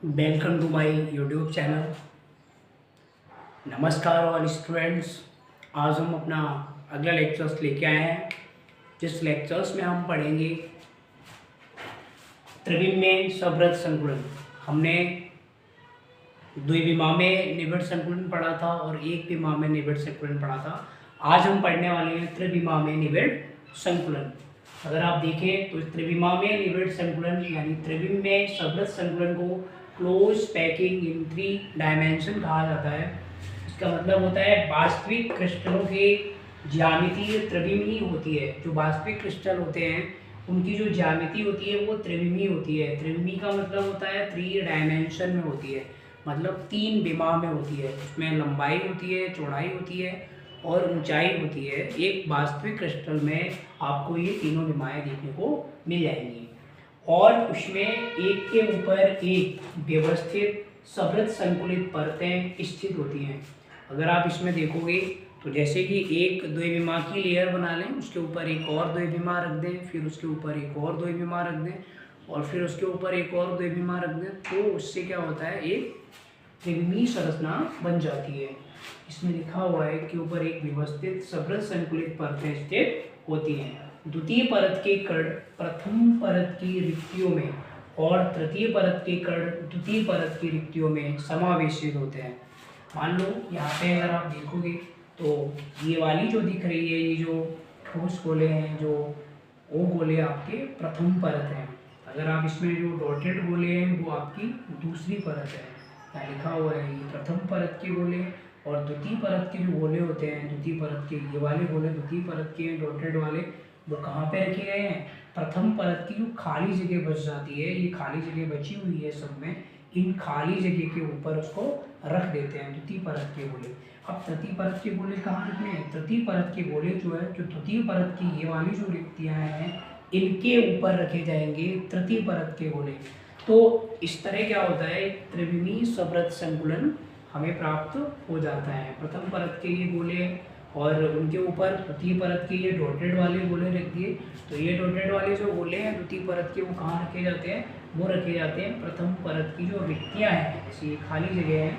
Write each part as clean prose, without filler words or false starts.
Welcome to my YouTube channel. नमस्कार all students. आज हम अपना अगला लेक्चर्स लेके आए हैं, जिस लेक्चर्स में हम पढ़ेंगे त्रिविमीय सवृत संकुलन। हमने द्विविमा में निबिड़ संकुलन पढ़ा था और एक विमा में निबिड़ संकुलन पढ़ा था। आज हम पढ़ने वाले हैं त्रिविमा में निबिड़ संकुलन। अगर आप देखें तो त्रिविमा में निबिड़ संकुलन यानी त्रिविमीय सवृत संकुलन को क्लोज पैकिंग इन 3 डायमेंशन कहा जाता है। इसका मतलब होता है वास्तविक क्रिस्टलों की ज्यामिति त्रिविमीय होती है। जो वास्तविक क्रिस्टल होते हैं उनकी जो ज्यामिति होती है वो त्रिविमीय होती है। त्रिविमीय का मतलब होता है 3 डायमेंशन में होती है, मतलब 3 विमा में होती है। इसमें लंबाई होती है, चौड़ाई होती है और ऊंचाई होती है। एक वास्तविक क्रिस्टल में आपको ये तीनों विमाएँ देखने को मिल जाएंगी और उसमें एक के ऊपर एक व्यवस्थित सवृत संकुलित परतें स्थित होती हैं। अगर आप इसमें देखोगे तो जैसे कि एक द्विविमा की लेयर बना लें, उसके ऊपर एक और द्विविमा रख दें, फिर उसके ऊपर एक और द्विविमा रख दें और फिर उसके ऊपर एक और द्विविमा रख दें, तो उससे क्या होता है, एक त्रिविमीय संरचना बन जाती है। इसमें लिखा हुआ है कि ऊपर एक व्यवस्थित सवृत संकुलित परतें स्थित होती हैं। द्वितीय परत के कण प्रथम परत की रिक्तियों में और तृतीय परत के कण द्वितीय परत की रिक्तियों में समावेशित होते हैं। मान लो यहाँ पे अगर आप देखोगे तो ये वाली जो दिख रही है, ये जो ठोस गोले हैं, जो वो गोले आपके प्रथम परत हैं। अगर आप इसमें जो डॉटेड गोले हैं वो आपकी दूसरी परत है। यहाँ लिखा हुआ है ये प्रथम परत के गोले और द्वितीय परत के जो गोले होते हैं, द्वितीय परत के ये वाले गोले द्वितीय परत के डॉटेड वाले वो कहाँ पे रखे गए हैं, प्रथम परत की जो खाली जगह बच जाती है, ये खाली जगह बची हुई है सब में, इन खाली जगह के ऊपर उसको रख देते हैं द्वितीय परत के गोले। अब तृतीय परत के गोले कहाँ रखने हैं, तृतीय परत के गोले जो है, जो द्वितीय परत की ये वाली जो रिक्तियाँ हैं इनके ऊपर रखे जाएंगे तृतीय परत के गोले। तो इस तरह क्या होता है, त्रिविमीय सवृत संकुलन हमें प्राप्त हो जाता है। प्रथम परत के ये गोले और उनके ऊपर द्वितीय परत के ये डॉटेड वाले गोले रख दिए। तो ये डॉटेड वाले जो गोले हैं द्वितीय परत के वो कहाँ रखे जाते हैं, वो रखे जाते हैं प्रथम परत की जो रिक्तियाँ हैं, जैसे ये खाली जगह है,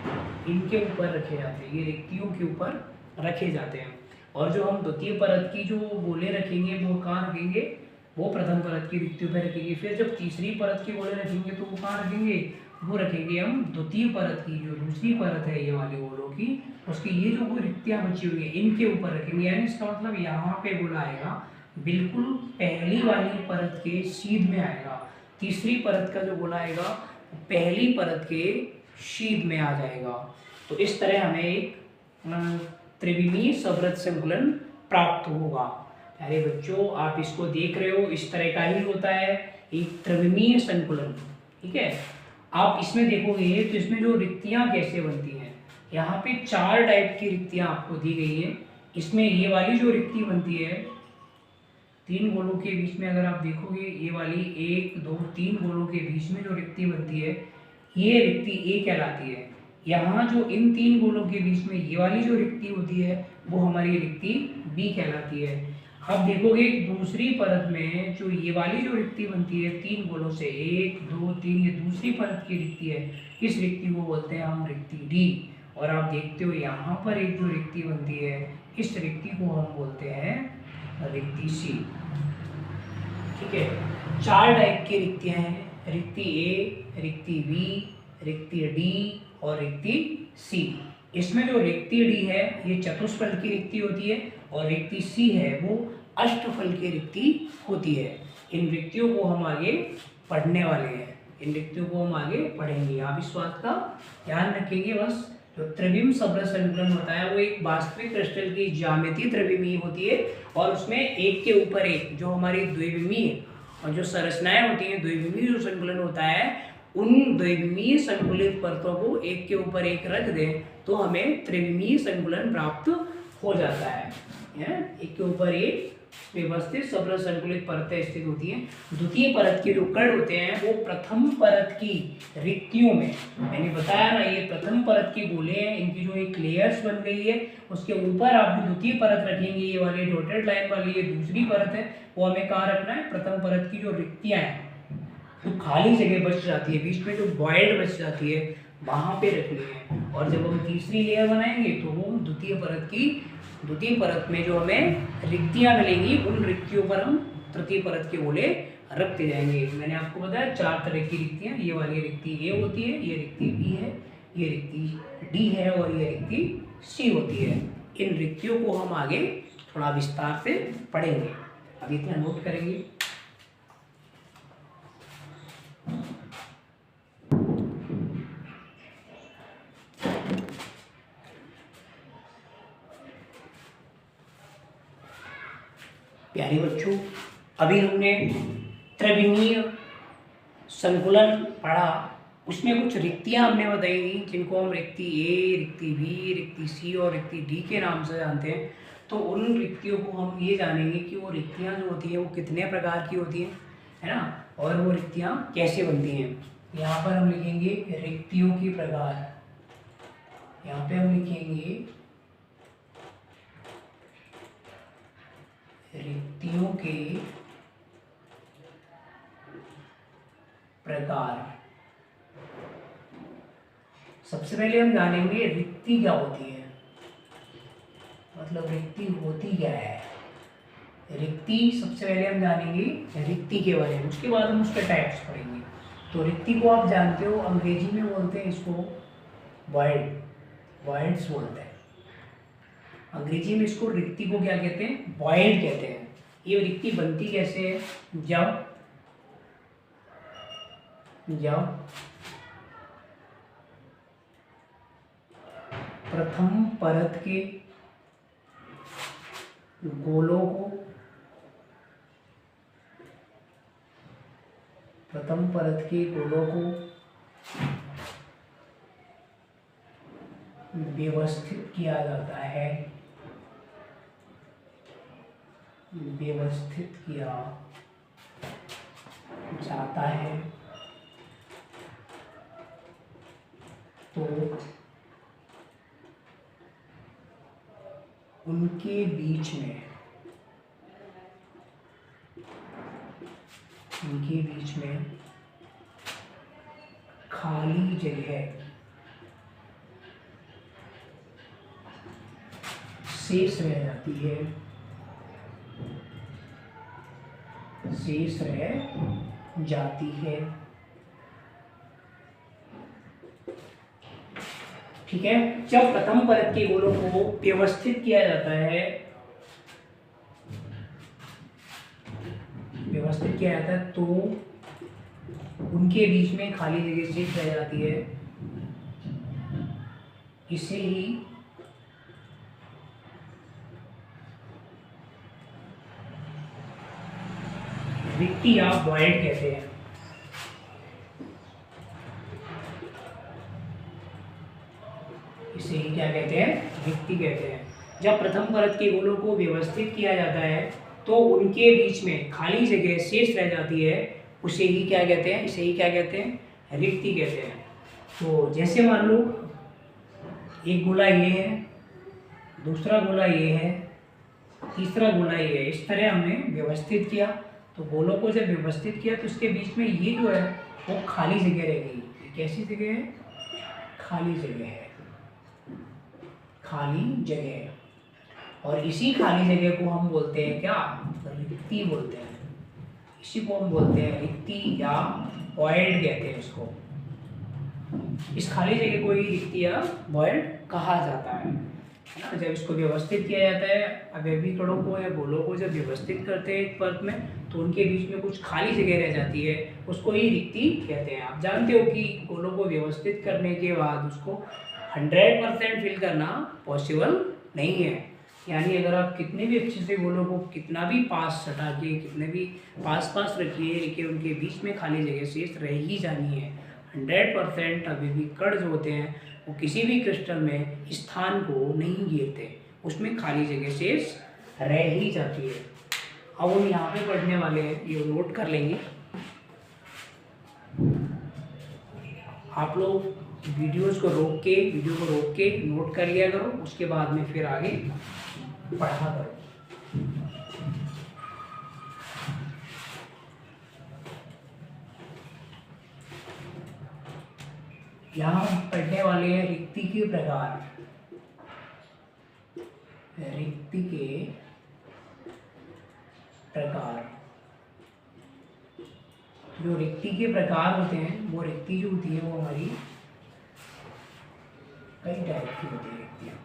इनके ऊपर रखे जाते हैं, ये रिक्तियों के ऊपर रखे जाते हैं। और जो हम द्वितीय परत की जो गोले रखेंगे वो कहाँ रखेंगे, वो प्रथम परत की रिक्तियों पर रखेंगे। फिर जब तीसरी परत के गोले रखेंगे तो वो कहाँ रखेंगे, वो रखेंगे हम द्वितीय परत की जो दूसरी परत है ये वाले गोलों की, उसकी ये जो कोई रिक्तियाँ बची हुई है इनके ऊपर रखेंगे। यानी इसका मतलब यहाँ पे गोला आएगा बिल्कुल पहली वाली परत के सीध में आएगा, तीसरी परत का जो गोला आएगा पहली परत के सीध में आ जाएगा। तो इस तरह हमें एक त्रिविमीय सवृत संकुलन प्राप्त होगा। अरे बच्चों आप इसको देख रहे हो, इस तरह का ही होता है एक त्रिविमीय संकुलन। ठीक है, आप इसमें देखोगे तो इसमें जो रिक्तियाँ कैसे बनती हैं, यहाँ पे 4 टाइप की रिक्तियाँ आपको दी गई है। इसमें ये वाली जो रिक्ति बनती है 3 गोलों के बीच में, अगर आप देखोगे ये वाली 1 2 3 गोलों के बीच में जो रिक्ति बनती है ये रिक्ति ए कहलाती है। यहाँ जो इन 3 गोलों के बीच में ये वाली जो रिक्ति होती है वो हमारी रिक्ति बी कहलाती है। अब देखोगे दूसरी परत में जो ये वाली जो रिक्ति बनती है 3 गोलों से 1 2 3, ये दूसरी परत की रिक्ति है, इस रिक्ति को बोलते हैं हम रिक्ति डी। और आप देखते हो यहाँ पर एक जो रिक्ति बनती है इस रिक्ति को हम बोलते हैं रिक्ति सी। ठीक है, 4 टाइप की रिक्तियाँ हैं, रिक्ति ए, रिक्ति बी, रिक्ति डी और रिक्ति सी। इसमें जो रिक्ति डी है ये चतुष्फल की रिक्ति होती है और रिक्ति सी है वो अष्टफल की रिक्ति होती है। इन रिक्तियों को हम आगे पढ़ने वाले हैं, इन रिक्तियों को हम आगे पढ़ेंगे। आप इस बात का ध्यान रखेंगे बस। जो त्रिविम सवृत संकुलन होता है वो एक वास्तविक क्रिस्टल की ज्यामिति त्रिविमीय होती है और उसमें एक के ऊपर एक जो हमारी द्विविमीय और जो संरचनाएं होती हैं, द्विविमीय जो संकुलन होता है उन द्विविमीय संकुलित परतों को एक के ऊपर एक रख दें तो हमें त्रिविमीय संकुलन प्राप्त हो जाता है। एक के ऊपर एक व्यवस्थित सवृत संकुलित परतें स्थित होती हैं। द्वितीय परत के जो कण होते हैं वो प्रथम परत की रिक्तियों में, मैंने बताया ना ये प्रथम परत के गोले हैं, इनकी जो एक लेयर्स बन गई है उसके ऊपर आप जो द्वितीय परत रखेंगे, ये वाली डॉटेड लाइन वाली ये दूसरी परत है, वो हमें कहाँ रखना है, प्रथम परत की जो रिक्तियाँ हैं तो खाली जगह बच जाती है, बीच में जो वॉइड बच जाती है वहाँ पे रखनी है। और जब हम तीसरी लेयर बनाएंगे तो वो द्वितीय परत में जो हमें रिक्तियाँ मिलेंगी, उन रिक्तियों पर हम तृतीय परत के गोले रखते जाएंगे। मैंने आपको बताया 4 तरह की रिक्तियाँ, ये वाली रिक्ति ए होती है, ये रिक्ति बी है, ये रिक्ति डी है और ये रिक्ति सी होती है। इन रिक्तियों को हम आगे थोड़ा विस्तार से पढ़ेंगे, अभी इतना नोट करेंगे। प्यारे बच्चों, अभी हमने त्रिविमीय संकुलन पढ़ा, उसमें कुछ रिक्तियां हमने बताई थी जिनको हम रिक्ति ए, रिक्ति बी, रिक्ति सी और रिक्ति डी के नाम से जानते हैं। तो उन रिक्तियों को हम ये जानेंगे कि वो रिक्तियां जो होती हैं वो कितने प्रकार की होती हैं, है ना, और वो रिक्तियां कैसे बनती हैं। यहाँ पर हम लिखेंगे रिक्तियों के प्रकार, यहाँ पे हम लिखेंगे रिक्तियों के प्रकार। सबसे पहले हम जानेंगे रिक्ति क्या होती है, मतलब रिक्ति होती क्या है। रिक्ति सबसे पहले हम जानेंगे रिक्ति के बारे में, उसके बाद हम उसके टाइप्स पढ़ेंगे। तो रिक्ति को आप जानते हो, अंग्रेजी में बोलते हैं इसको वॉइड्स बोलते हैं। अंग्रेजी में इसको रिक्ति को क्या कहते हैं, वॉइड कहते हैं। ये रिक्ति बनती कैसे है, जब प्रथम परत के गोलों को व्यवस्थित किया जाता है, तो उनके बीच में खाली जगह शेष रह जाती है। ठीक है, जब प्रथम परत के गोलों को व्यवस्थित किया जाता है, तो उनके बीच में खाली जगह शेष रह जाती है। इसे ही रिक्ति या वॉइड कहते हैं। इसे ही क्या कहते हैं, रिक्ति कहते हैं। जब प्रथम परत के गोलों को व्यवस्थित किया जाता है तो उनके बीच में खाली जगह शेष रह जाती है, उसे ही क्या कहते हैं, रिक्ति कहते हैं। तो जैसे मान लो एक गोला ये है, दूसरा गोला ये है, तीसरा गोला ये है, इस तरह हमने व्यवस्थित किया। तो गोलों को जब व्यवस्थित किया तो इसके बीच में ये जो है वो खाली जगह रह गई। कैसी जगह है, खाली जगह। और इसी खाली जगह को हम बोलते हैं क्या, रिक्ति बोलते हैं। इसी को हम बोलते हैं रिक्ति या वॉइड कहते हैं इसको। इस खाली जगह को ही रिक्ति या वॉइड कहा जाता है ना। जब इसको व्यवस्थित किया जाता है, अवयवीकणों को या गोलों को जब व्यवस्थित करते हैं एक परत में, तो उनके बीच में कुछ खाली जगह रह जाती है, उसको ही रिक्ति कहते हैं। आप जानते हो कि गोलों को व्यवस्थित करने के बाद उसको 100% फिल करना पॉसिबल नहीं है। यानी अगर आप कितने भी अच्छे से गोलों को कितना भी पास सटा के, कितने भी पास रखिए, लेकिन उनके बीच में खाली जगह शेष रह ही जानी है। 100% अवयवीकण जो होते हैं वो किसी भी क्रिस्टल में स्थान को नहीं घेरते, उसमें खाली जगह शेष रह ही जाती है। अब हम यहाँ पे पढ़ने वाले हैं, ये नोट कर लेंगे आप लोग। वीडियो को रोक के नोट कर लिया करो, उसके बाद में फिर आगे पढ़ा करो। यहाँ हम पढ़ने वाले हैं रिक्ति के प्रकार। रिक्ति के प्रकार, जो रिक्ति के प्रकार होते हैं, वो रिक्ति जो होती है वो हमारी कई टाइप की होती है रिक्तियाँ।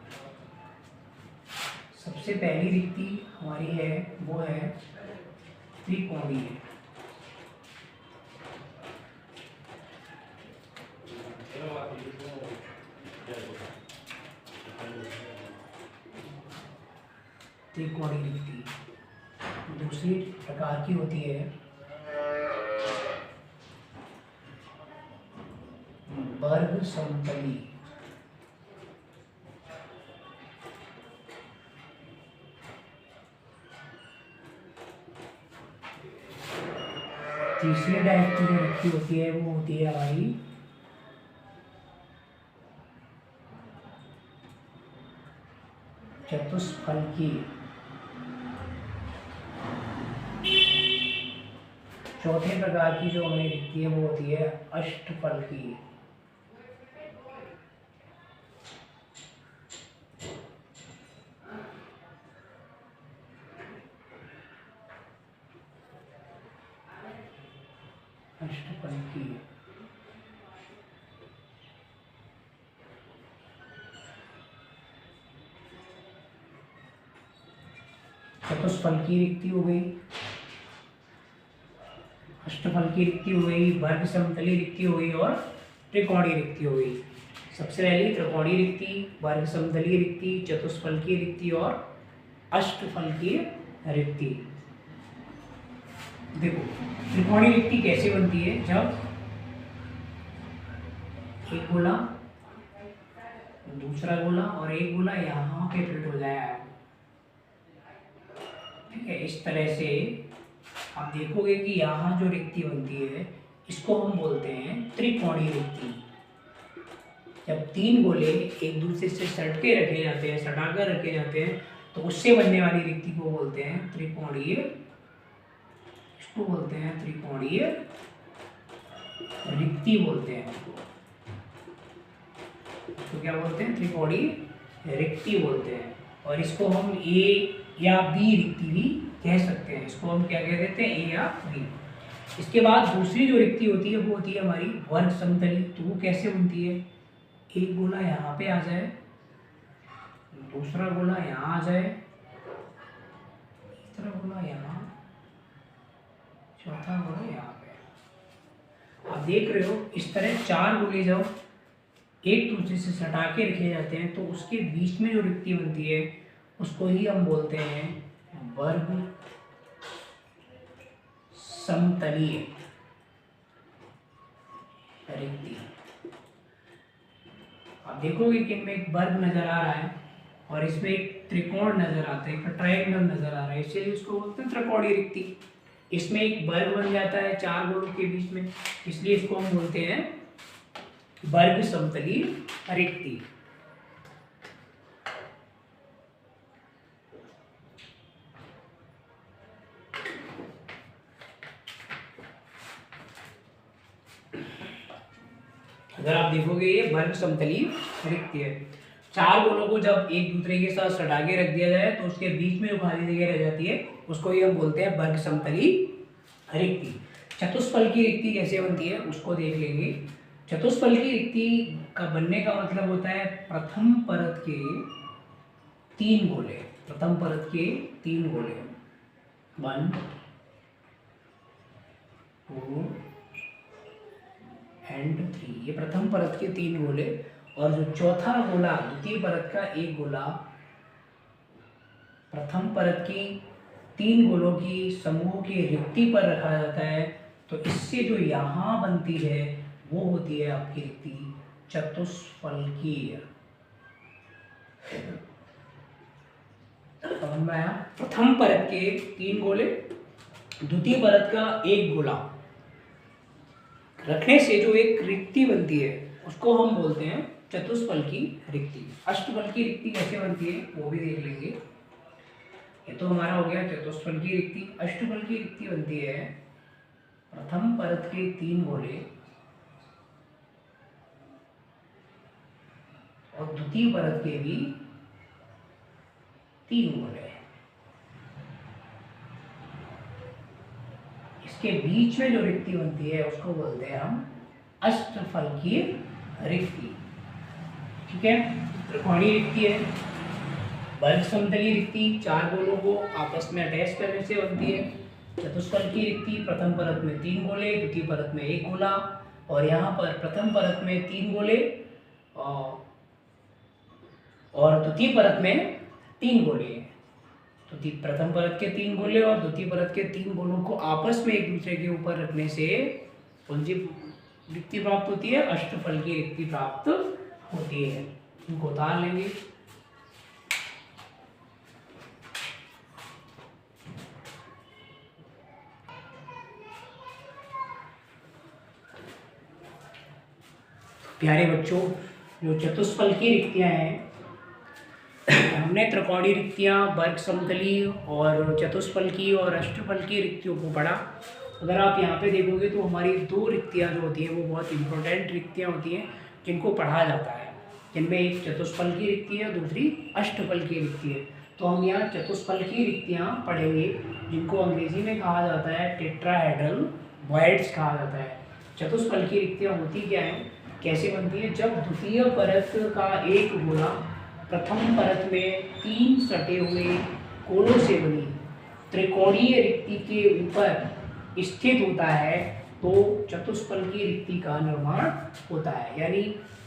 सबसे पहली रिक्ति हमारी है वो है त्रिकोणीय। त्रिकोणीय रिक्ति। दूसरी प्रकार की होती है वर्ग समतली। तीसरी टाइप की जो रिक्ति होती है वो होती है हमारी चतुष्फलकीय। चौथे प्रकार की जो हमें रिक्ति है वो होती है अष्टफलकीय। अष्टफलकीय। चतुष्फलकीय रिक्ति हो गई, अष्टफलकीय रिक्ति हो गई, वर्ग समतलीय रिक्ति हो गई और त्रिकोणीय रिक्ति हो गई। सबसे पहली त्रिकोणीय रिक्ति, वर्ग समतलीय रिक्ति, चतुष्फलकीय रिक्ति और अष्टफलकीय रिक्ति। देखो त्रिकोणीय रिक्ति कैसे बनती है, जब एक गोला, दूसरा गोला और एक गोला यहाँ पे फिट हो जाए, ठीक है। इस तरह से आप देखोगे कि यहाँ जो रिक्ति बनती है इसको हम बोलते हैं त्रिकोणीय रिक्ति। जब तीन गोले एक दूसरे से सट के रखे जाते हैं, सटाकर रखे जाते हैं, तो उससे बनने वाली रिक्ति को बोलते हैं त्रिकोणीय, इसको बोलते हैं त्रिकोणीय रिक्ति बोलते हैं। तो क्या बोलते हैं, त्रिकोणीय रिक्ति बोलते हैं। और इसको हम ए या बी रिक्ति भी कह सकते हैं। इसको हम क्या कह देते हैं, ए या बी। इसके बाद दूसरी जो रिक्ति होती है वो होती है हमारी वर्ग समतली। तो वो कैसे बनती है, एक गोला यहाँ पे आ जाए, दूसरा गोला यहाँ आ जाए, तीसरा गोला यहाँ, चौथा गोला यहाँ पे। आप देख रहे हो इस तरह चार गोले जब एक दूसरे से सटा के रखे जाते हैं तो उसके बीच में जो रिक्ति बनती है उसको ही हम बोलते हैं वर्ग समतलीय रिक्ति। आप देखोगे कि इनमें एक वर्ग नजर आ रहा है और इसमें एक त्रिकोण नजर आता है, एक ट्रायंगल नजर आ रहा है, इसलिए इसको बोलते हैं त्रिकोणीय रिक्ति। इसमें एक वर्ग बन जाता है चार गोलों के बीच में, इसलिए इसको हम बोलते हैं वर्ग समतलीय रिक्ति। अगर आप देखोगे ये वर्ग समतलीय रिक्ति है। चार गोलों को जब एक दूसरे के साथ सटा के रख दिया जाए तो उसके बीच में जो खाली जगह रह जाती है उसको ही हम बोलते हैं वर्ग समतलीय रिक्ति। चतुष्फलकीय रिक्ति कैसे बनती है उसको देख लेंगे। चतुष्फलकीय रिक्ति का बनने का मतलब होता है प्रथम परत के तीन गोले, प्रथम परत के तीन गोले, 1 2 एंड 3, ये प्रथम परत के तीन गोले। और जो चौथा गोला द्वितीय परत का एक गोला प्रथम परत की तीन गोलों की समूह की रिक्ति पर रखा जाता है। तो इससे जो यहाँ बनती है वो होती है आपकी रिक्ति चतुष्फलकीय। प्रथम परत के तीन गोले, द्वितीय परत का एक गोला रखने से जो एक रिक्ति बनती है उसको हम बोलते हैं चतुष्फलकीय रिक्ति। अष्टफलकीय रिक्ति कैसे बनती है वो भी देख लेंगे। ये तो हमारा हो गया चतुष्फलकीय रिक्ति। अष्टफलकीय रिक्ति बनती है प्रथम परत के तीन गोले और द्वितीय परत के भी 3 गोले। इसके बीच में जो रिक्ति बनती है उसको बोलते हैं हम अष्टफलकीय रिक्ति। ठीक है, त्रिकोणीय रिक्ति है, वर्ग समतलीय रिक्ति 4 गोलों को आपस में अटैच करने से बनती है। चतुष्फलकीय रिक्ति प्रथम परत में 3 गोले, द्वितीय परत में 1 गोला, और यहाँ पर प्रथम परत में 3 गोले और द्वितीय परत में 3 गोले। तो प्रथम परत के 3 गोले और द्वितीय परत के 3 गोलों को आपस में एक दूसरे के ऊपर रखने से कौन सी रिक्ति प्राप्त होती है? अष्टफलकीय रिक्ति प्राप्त होती है। इनको उतार लेंगे। प्यारे बच्चों, जो चतुष्फलकीय रिक्तियां हैं, हमने त्रिकोणीय रिक्तियां, वर्ग समतलीय और चतुष्फलकीय और अष्टफलकीय रिक्तियों को पढ़ा। अगर आप यहाँ पे देखोगे तो हमारी 2 रिक्तियां जो होती हैं वो बहुत इंपॉर्टेंट रिक्तियां होती हैं जिनको पढ़ा जाता है, जिनमें एक चतुष्फलकीय रिक्ति है, दूसरी अष्टफलकीय रिक्ति है। तो हम यहाँ चतुष्फलकीय रिक्तियाँ पढ़ेंगे जिनको अंग्रेजी में कहा जाता है टेट्राहेड्रल वॉइड्स कहा जाता है। चतुष्फलकीय रिक्तियाँ होती क्या हैं, कैसे बनती है? जब द्वितीय परत का एक गोला प्रथम परत में 3 सटे हुए गोलों से बनी त्रिकोणीय रिक्ति के ऊपर स्थित होता है तो चतुष्फलकीय रिक्ति का निर्माण होता है। यानी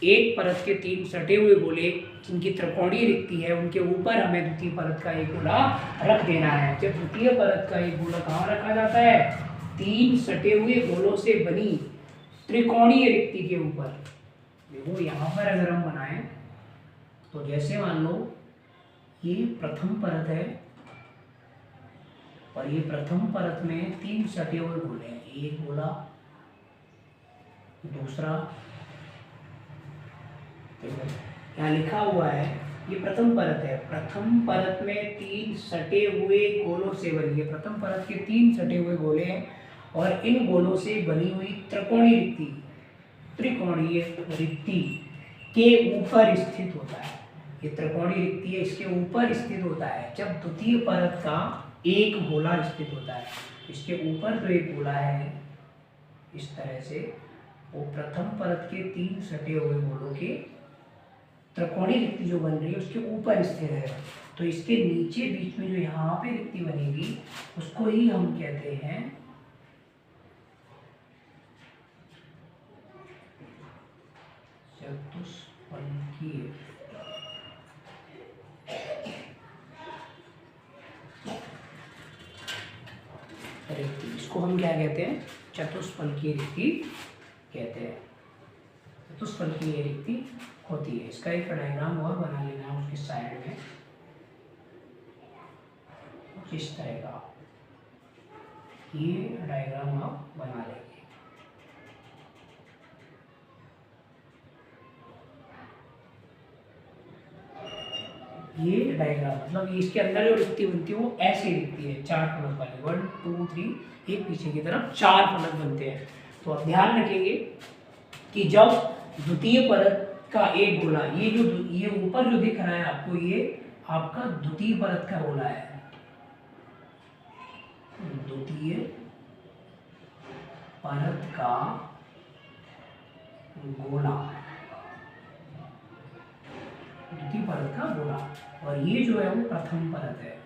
एक परत के 3 सटे हुए गोले जिनकी त्रिकोणीय रिक्ति है उनके ऊपर हमें द्वितीय परत का एक गोला रख देना है। जब द्वितीय परत का एक गोला कहाँ रखा जाता है? 3 सटे हुए गोलों से बनी त्रिकोणीय रिक्ति के ऊपर। देखो यहाँ पर अगर हम बनाएं तो जैसे मान लो ये प्रथम परत है और ये प्रथम परत में 3 सटे हुए गोले हैं, एक गोला, दूसरा, यहाँ लिखा हुआ है ये प्रथम परत है। प्रथम परत में 3 सटे हुए गोलों से बनी है, प्रथम परत के 3 सटे हुए गोले हैं और इन गोलों से बनी हुई त्रिकोणीय रिक्ति के ऊपर स्थित होता है। ये त्रिकोणीय रिक्ति है, इसके ऊपर स्थित होता है जब द्वितीय परत का एक गोला स्थित होता है। इसके ऊपर जो एक गोला है इस तरह से, वो प्रथम परत के 3 सटे हुए गोलों के त्रिकोणीय रिक्ति जो बन रही है उसके ऊपर स्थित है। तो इसके नीचे बीच में जो यहाँ पे रिक्ति बनेगी उसको ही हम कहते हैं चतुष्फलकीय रिक्ति। इसको हम क्या कहते हैं? चतुष्फलकीय रिक्ति कहते हैं। चतुष्फलकीय रिक्ति होती है। इसका एक डायग्राम और बना लेना है उसकी साइड में इस तरह का, ये डायग्राम आप बना लेंगे। ये डायग्राम मतलब इसके अंदर जो रिक्ति बनती है वो ऐसी रिक्ति है, 4 फलक वाली, 1 2 3, एक पीछे की तरफ 4 फलक बनते हैं। तो आप ध्यान रखेंगे कि जब द्वितीय परत का एक गोला, ये ऊपर जो दिख रहा है आपको, ये आपका द्वितीय परत का गोला है। द्वितीय परत का गोला, द्वितीय परत का गोला, और ये जो है वो प्रथम परत है,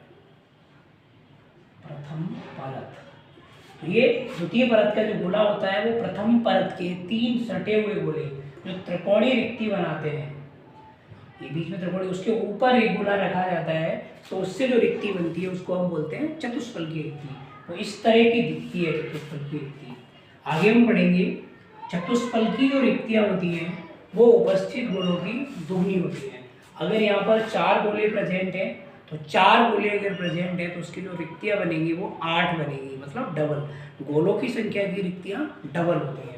प्रथम परत। तो ये द्वितीय परत का जो गोला होता है वो प्रथम परत के 3 सटे हुए गोले जो त्रिकोणीय रिक्ति बनाते हैं, ये बीच में त्रिकोणीय, उसके ऊपर एक गोला रखा जाता है तो उससे जो रिक्ति बनती है उसको हम बोलते हैं चतुष्फलकीय रिक्ति। तो इस तरह की दिखती है चतुष्फलकीय रिक्ति। आगे हम पढ़ेंगे चतुष्फलकीय जो रिक्तियाँ होती हैं वो उपस्थित गोलों की दुगनी होती है। अगर यहाँ पर 4 गोले प्रेजेंट हैं तो 4 गोले अगर प्रेजेंट है तो उसकी जो रिक्तियाँ बनेंगी वो 8 बनेंगी, मतलब डबल, गोलों की संख्या की रिक्तियाँ डबल होती हैं।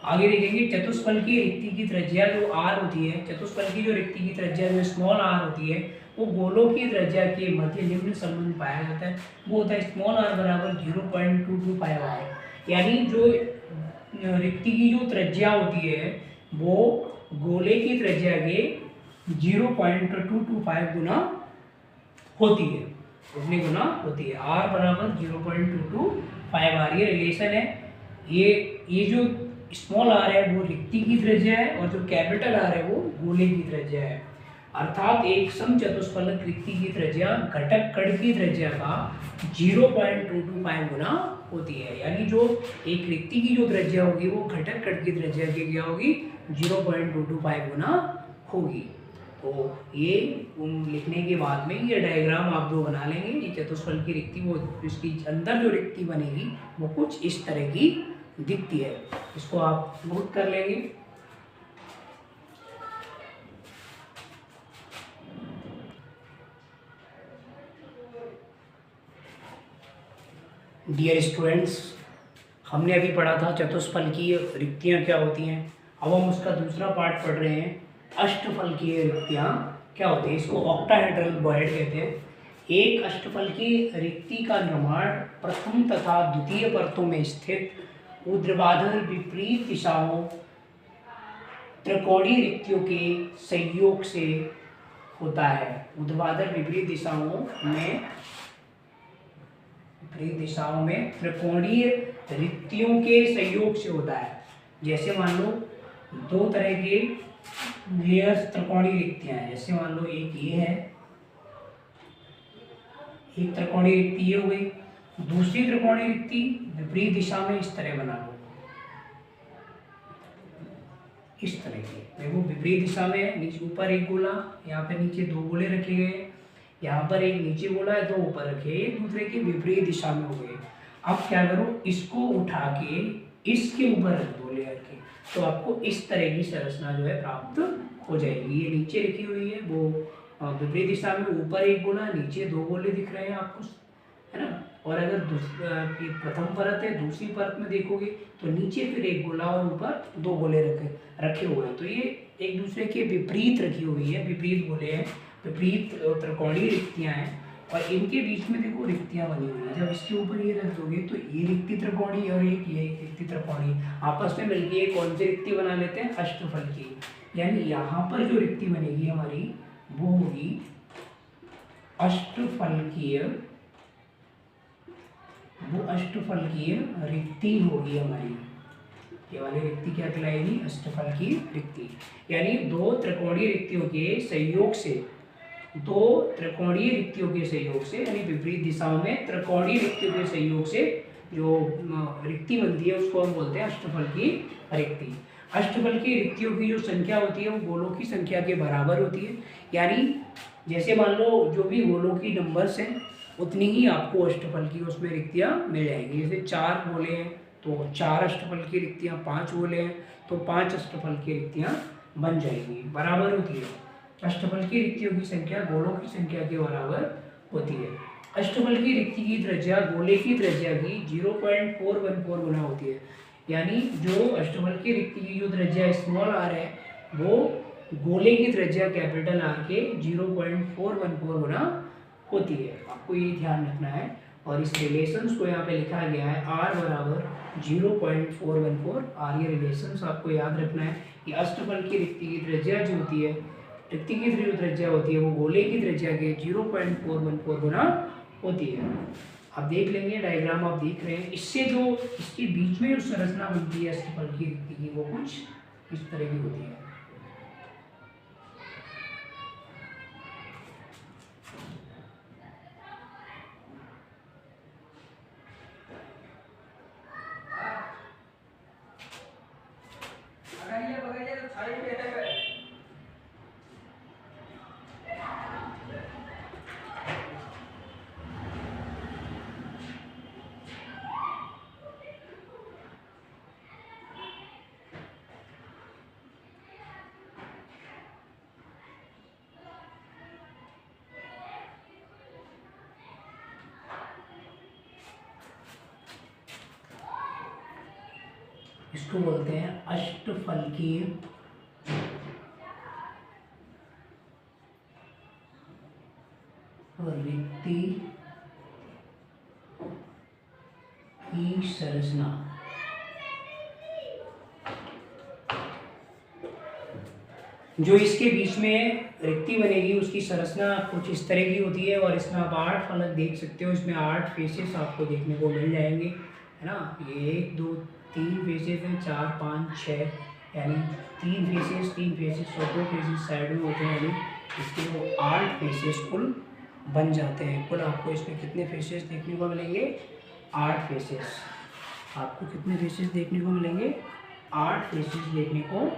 आगे देखेंगे चतुष्फलकीय रिक्ति की त्रिज्या जो r होती है, चतुष्फलकीय जो रिक्ति की त्रिज्या जो स्मॉल r होती है वो गोलों की त्रिज्या के मध्य निम्न संबंध पाया जाता है। वो होता है स्मॉल r बराबर 0.225r। यानी जो रिक्ति की जो त्रिज्या होती है वो गोले की त्रिज्या के 0.225 गुना होती है, उतनी गुना होती है। r बराबर 0.225 आ रही है, रिलेशन है। ये जो स्मॉल r है वो रिक्ति की त्रिज्या है और जो कैपिटल R है वो गोले की त्रिज्या है। अर्थात एक समचतुष्फलक रिक्ति की त्रिज्या घटक कण की त्रिज्या का 0.225 गुना होती है। यानी जो एक रिक्ति की जो त्रिज्या होगी वो घटक कण की त्रिज्या की क्या होगी, 0.225 गुना होगी। तो ये लिखने के बाद में ये डायग्राम आप जो बना लेंगे, ये चतुष्फलक की रिक्ति, वो इसकी अंदर जो रिक्ति बनेगी वो कुछ इस तरह की दिखती है। इसको आप नोट कर लेंगे। डियर स्टूडेंट्स, हमने अभी पढ़ा था चतुष्फलकीय रिक्तियाँ क्या होती हैं। अब हम उसका दूसरा पार्ट पढ़ रहे हैं, अष्टफलकीय रिक्तियाँ क्या होती हैं। इसको ऑक्टाहेड्रल वॉइड कहते हैं। एक अष्टफलकीय रिक्ति का निर्माण प्रथम तथा द्वितीय परतों में स्थित ऊर्ध्वाधर विपरीत दिशाओं त्रिकोणीय रिक्तियों के संयोग से होता है। ऊर्ध्वाधर विपरीत दिशाओं में त्रिकोणीय रिक्तियों के संयोग से होता है। जैसे मान लो दो तरह के लेयर्स त्रिकोणीय रिक्तियां हैं। जैसे मान लो एक ये है, एक त्रिकोणीय रिक्ति ये हो गई, दूसरी त्रिकोणीय रिक्ति विपरीत दिशा में इस तरह बना लो, इस तरह की। देखो विपरीत दिशा में नीचे ऊपर एक गोला, यहाँ पे नीचे दो गोले रखे गए, यहाँ पर एक नीचे गोला है, दो ऊपर रखे, एक दूसरे के विपरीत दिशा में हो गए। अब क्या करो, इसको उठा के इसके ऊपर रख दो लेयर के, तो आपको इस तरह की संरचना जो है प्राप्त हो जाएगी। ये नीचे रखी हुई है वो विपरीत दिशा में, ऊपर एक गोला, नीचे दो गोले दिख रहे हैं आपको, है ना। और अगर प्रथम परत है, दूसरी परत में देखोगे तो नीचे फिर एक गोला और ऊपर दो गोले रखे हुए हैं। तो ये एक दूसरे के विपरीत रखी हुई है, विपरीत गोले हैं, विपरीत त्रिकोणीय रिक्तियां हैं। और इनके बीच में देखो रिक्तियां बनी हुई हैं। जब इसके ऊपर ये रख दोगे तो ये रिक्ति त्रिकोणीय और एक ये रिक्ति त्रिकोणीय आपस में मिलकर कौन सी रिक्ति बना लेते हैं, अष्टफलकीय। यानी यहाँ पर जो रिक्ति बनेगी हमारी वो होगी अष्टफलकीय, वो अष्टफलकीय रिक्ति होगी हमारी। ये वाली रिक्ति क्या कहलाएगी, अष्टफलकीय रिक्ति। यानी दो त्रिकोणीय रिक्तियों के संयोग से, यानी विपरीत दिशाओं में त्रिकोणीय रिक्तियों के संयोग से जो रिक्ति बनती है उसको हम बोलते हैं अष्टफलकीय रिक्ति। अष्टफलकीय रिक्तियों की जो संख्या होती है वो गोलों की संख्या के बराबर होती है। यानी जैसे मान लो जो भी गोलों की नंबर्स हैं उतनी ही आपको अष्टफलकीय उसमें रिक्तियाँ मिल जाएंगी। जैसे 4 गोले हैं तो 4 अष्टफलकीय रिक्तियाँ, 5 गोले हैं तो 5 अष्टफलकीय रिक्तियाँ बन जाएंगी, बराबर होती है। अष्टफलकीय रिक्तियों की संख्या गोलों की संख्या के बराबर होती है। अष्टफलकीय रिक्ति की त्रिज्या गोले की त्रिज्या की 0.414 गुना होती है। यानी जो अष्टफलकीय रिक्ति की जो त्रिज्या स्मॉल r है वो गोले की त्रिज्या कैपिटल R के 0.414 गुना होती है। आपको ये ध्यान रखना है। और इस रिलेशंस को यहाँ पे लिखा गया है r बराबर 0.414 r। ये रिलेशंस आपको याद रखना है कि अष्टफलकीय रिक्ति की त्रिज्या जो होती है, रिक्ति की जो त्रिज्या होती है वो गोले की त्रिज्या के 0.414 गुना होती है। आप देख लेंगे डायग्राम आप देख रहे हैं, इससे जो इसके बीच में जो संरचना बनती है अष्टफलकीय रिक्ति की वो कुछ इस तरह की होती है। इसको बोलते हैं अष्टफलकीय रिक्ति की संरचना। जो इसके बीच में रिक्ति बनेगी उसकी संरचना कुछ इस तरह की होती है और इसमें आप 8 फलक देख सकते हो। इसमें 8 फेसेस आपको देखने को मिल जाएंगे, है ना। ये 1 2 3 फेसेस हैं, 4 5 6, यानी 3 फेसेस और 2 फेसेस साइड में होते हैं, यानी इसके वो 8 फेसेस कुल बन जाते हैं। कुल आपको इसमें कितने फेसेस देखने को मिलेंगे? 8 फेसेस। आपको कितने फेसेस देखने को मिलेंगे? 8 फेसेस देखने को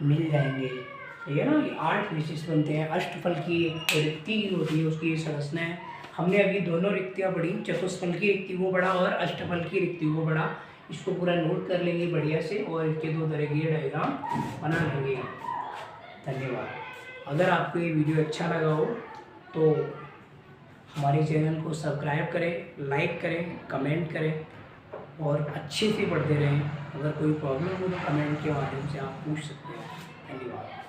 मिल जाएंगे, ठीक है ना। ये 8 फेसेस बनते हैं। अष्टफल की रिक्ति होती है उसकी ये संरचना है। हमने अभी दोनों रिक्तियाँ पढ़ी, चतुष्फल की रिक्ति को पढ़ा और अष्टफल की रिक्ति को पढ़ा। इसको पूरा नोट कर लेंगे बढ़िया से और इसके 2 तरह के डायग्राम बना लेंगे। धन्यवाद। अगर आपको ये वीडियो अच्छा लगा हो तो हमारे चैनल को सब्सक्राइब करें, लाइक करें, कमेंट करें और अच्छे से पढ़ते रहें। अगर कोई प्रॉब्लम हो तो कमेंट के माध्यम से आप पूछ सकते हैं। धन्यवाद।